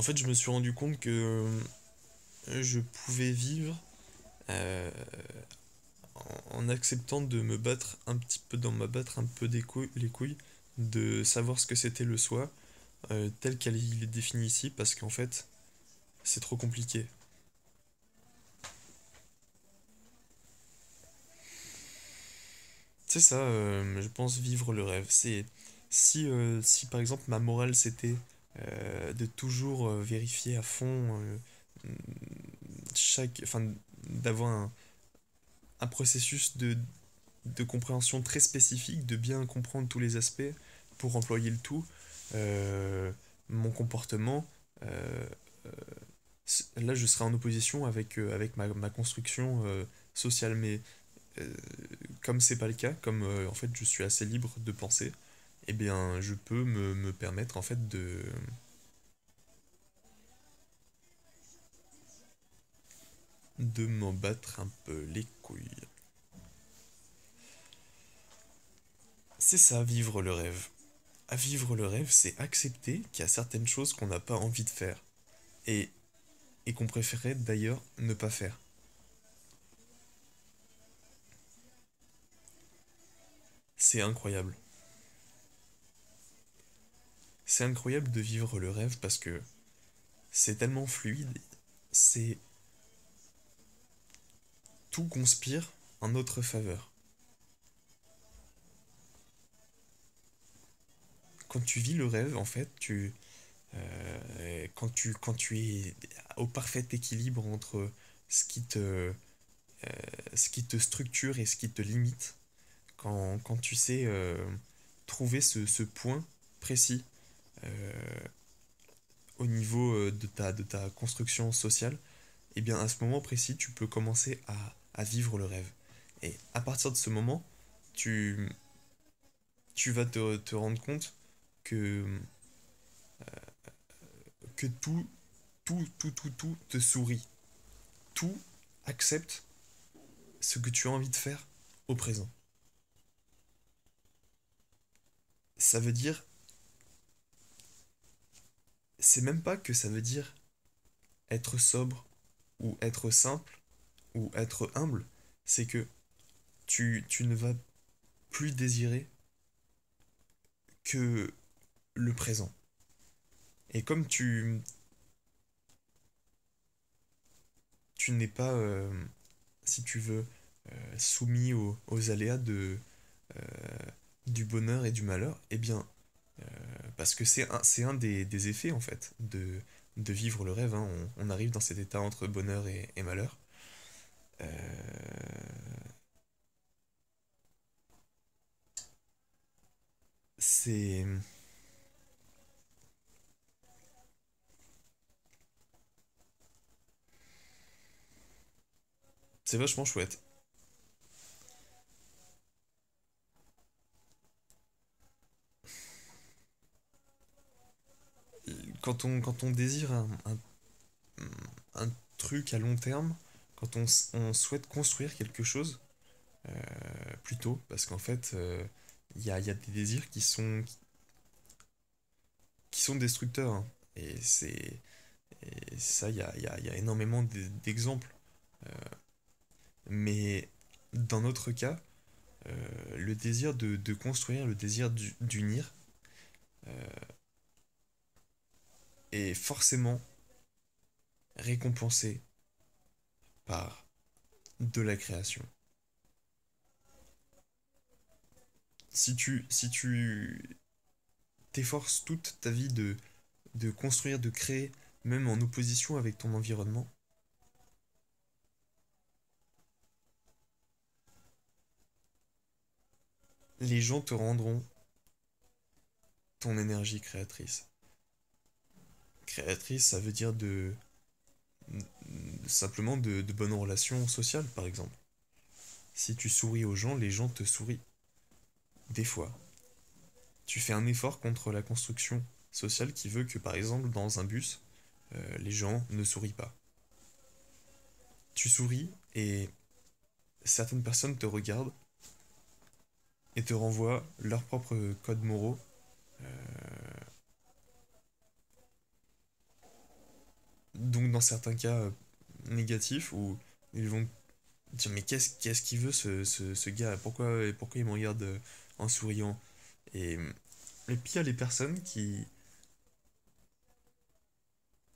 En fait, je me suis rendu compte que je pouvais vivre euh, en acceptant de me battre un petit peu, d'en m'abattre un peu les couilles, de savoir ce que c'était le soi, tel qu'il est défini ici, parce qu'en fait, c'est trop compliqué. C'est ça, je pense vivre le rêve. C'est si par exemple ma morale c'était de toujours vérifier à fond enfin d'avoir un processus de compréhension très spécifique, de bien comprendre tous les aspects pour employer le tout, euh, mon comportement, euh, là je serais en opposition avec ma construction sociale, mais euh, comme c'est pas le cas, comme en fait je suis assez libre de penser, eh bien je peux me permettre en fait de m'en battre un peu les couilles. C'est ça, vivre le rêve. À vivre le rêve, c'est accepter qu'il y a certaines choses qu'on n'a pas envie de faire. Et, et qu'on préférait d'ailleurs ne pas faire. C'est incroyable. C'est incroyable de vivre le rêve parce que c'est tellement fluide, c'est tout conspire en notre faveur. Quand tu vis le rêve, en fait, quand tu es au parfait équilibre entre ce qui te, ce qui te structure et ce qui te limite, quand tu sais trouver ce point précis euh, au niveau de ta construction sociale, et bien à ce moment précis, tu peux commencer à vivre le rêve. Et à partir de ce moment, tu, tu vas te rendre compte que, que tout te sourit. Tout accepte ce que tu as envie de faire au présent. Ça veut dire, c'est même pas que ça veut dire être sobre ou être simple ou être humble, c'est que tu ne vas plus désirer que le présent. Et comme tu n'es pas, si tu veux, soumis aux aléas euh, du bonheur et du malheur, eh bien, parce que c'est un des effets, en fait, de vivre le rêve, hein. On arrive dans cet état entre bonheur et malheur. Euh, c'est, c'est vachement chouette. Quand on désire un truc à long terme, quand on souhaite construire quelque chose, plutôt, parce qu'en fait, il y a des désirs qui sont destructeurs, hein. Et et ça, il y a énormément d'exemples. Euh, mais dans notre cas, le désir de construire, le désir d'unir, euh, est forcément récompensé par de la création. Si tu t'efforces toute ta vie de construire, de créer, même en opposition avec ton environnement, les gens te rendront ton énergie créatrice. Créatrice, ça veut dire simplement de bonnes relations sociales, par exemple. Si tu souris aux gens, les gens te sourient. Des fois. Tu fais un effort contre la construction sociale qui veut que, par exemple, dans un bus, les gens ne sourient pas. Tu souris et certaines personnes te regardent et te renvoient leurs propres codes moraux, dans certains cas négatifs où ils vont dire mais qu'est-ce qu'il veut ce gars? Pourquoi il me regarde en souriant? Et, et puis il y a les personnes qui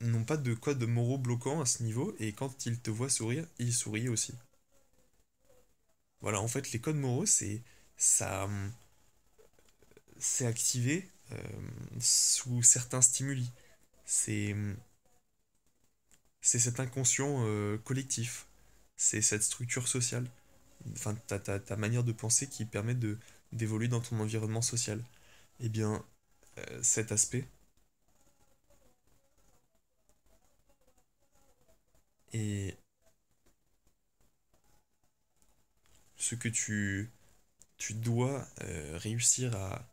n'ont pas de code moraux bloquants à ce niveau et quand ils te voient sourire, ils sourient aussi. Voilà, en fait, les codes moraux, ça, c'est activé sous certains stimuli. C'est c'est cet inconscient collectif. C'est cette structure sociale. Enfin, ta manière de penser qui permet d'évoluer dans ton environnement social. Eh bien, cet aspect est ce que tu dois réussir à,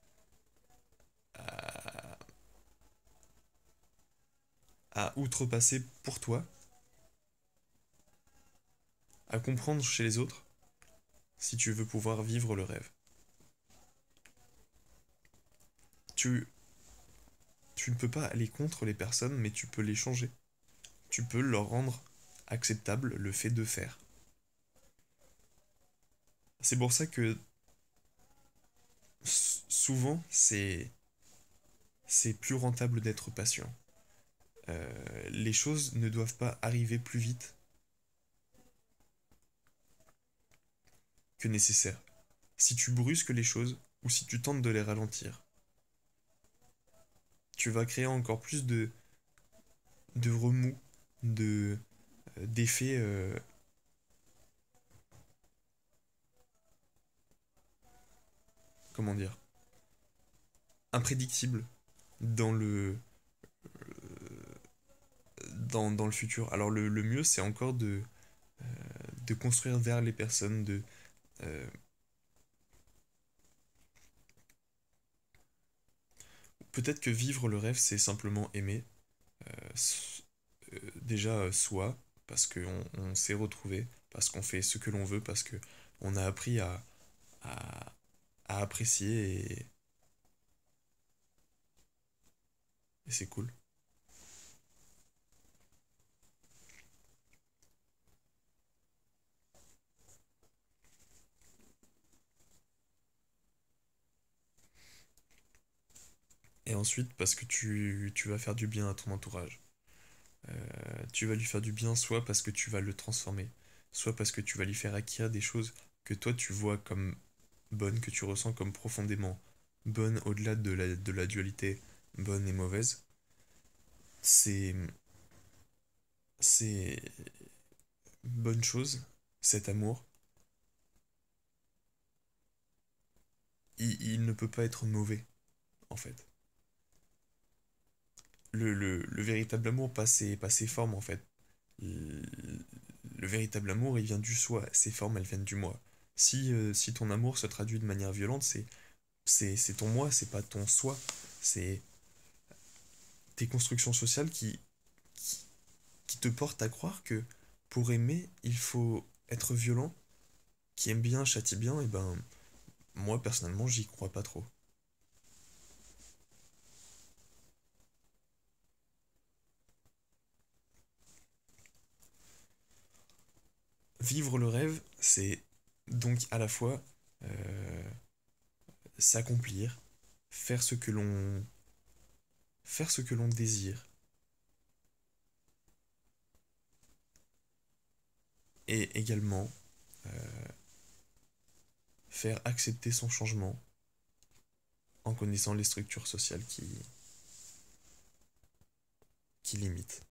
à outrepasser pour toi, à comprendre chez les autres, si tu veux pouvoir vivre le rêve. Tu, tu ne peux pas aller contre les personnes, mais tu peux les changer. Tu peux leur rendre acceptable le fait de faire. C'est pour ça que souvent c'est plus rentable d'être patient. Les choses ne doivent pas arriver plus vite que nécessaire. Si tu brusques les choses ou si tu tentes de les ralentir, tu vas créer encore plus de remous, de d'effets comment dire imprédictibles dans dans le futur. Alors le mieux c'est encore de construire vers les personnes, euh, peut-être que vivre le rêve c'est simplement aimer déjà soi, parce qu'on s'est retrouvé, parce qu'on fait ce que l'on veut, parce que on a appris à, à apprécier et c'est cool. Et ensuite, parce que tu vas faire du bien à ton entourage. Tu vas lui faire du bien soit parce que tu vas le transformer, soit parce que tu vas lui faire acquérir des choses que toi tu vois comme bonnes, que tu ressens comme profondément bonnes au-delà de la dualité bonne et mauvaise. C'est c'est bonne chose, cet amour, il ne peut pas être mauvais, en fait. Le véritable amour, pas ses formes, en fait. Le, le véritable amour, il vient du soi, ses formes, elles viennent du moi. Si ton amour se traduit de manière violente, c'est ton moi, c'est pas ton soi. C'est tes constructions sociales qui, qui te portent à croire que pour aimer, il faut être violent, qui aime bien, châtie bien, et ben, moi, personnellement, j'y crois pas trop. Vivre le rêve, c'est donc à la fois euh, s'accomplir, faire ce que l'on faire ce que l'on désire et également faire accepter son changement en connaissant les structures sociales qui limitent.